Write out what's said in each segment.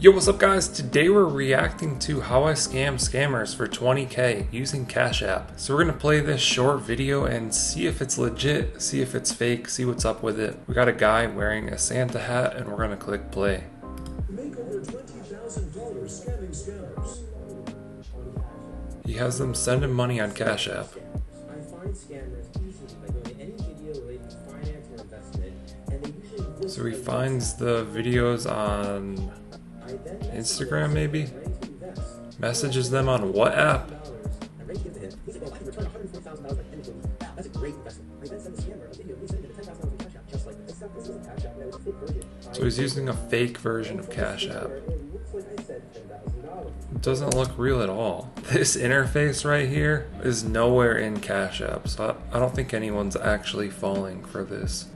Yo, what's up guys? Today we're reacting to how I scam scammers for 20k using Cash App. So we're gonna play this short video and see if it's legit, see if it's fake, see what's up with it. We got a guy wearing a Santa hat and we're gonna click play. Make over $20,000 scamming scammers. He has them sending money on Cash App. I find scammers easily by going to any video related to finance or investment, and they usually So he finds the videos on Instagram maybe? Messages them on what app? So he's using a fake version of Cash App. It doesn't look real at all. This interface right here is nowhere in Cash App, so I don't think anyone's actually falling for this.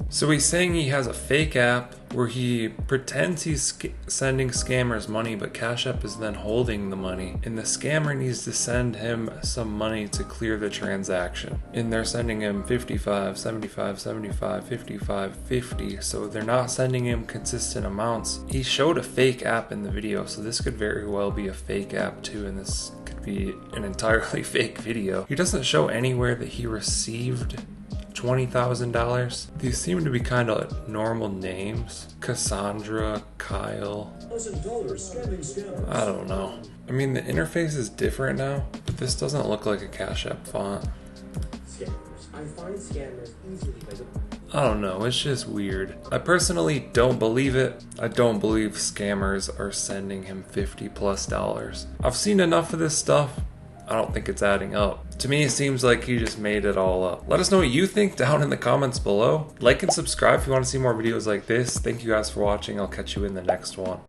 So he's saying he has a fake app where he pretends he's sending scammers money, but Cash App is then holding the money, and the scammer needs to send him some money to clear the transaction. And they're sending him 55, 75, 75, 55, 50, so they're not sending him consistent amounts. He showed a fake app in the video, so this could very well be a fake app too, and this could be an entirely fake video. He doesn't show anywhere that he received $20,000. These seem to be kind of normal names. Cassandra, Kyle. I don't know. I mean, the interface is different now, but this doesn't look like a Cash App font. I find scammers easily by I don't know, it's just weird. I personally don't believe it. I don't believe scammers are sending him $50+. I've seen enough of this stuff. I don't think it's adding up. To me, it seems like he just made it all up. Let us know what you think down in the comments below. Like and subscribe if you want to see more videos like this. Thank you guys for watching. I'll catch you in the next one.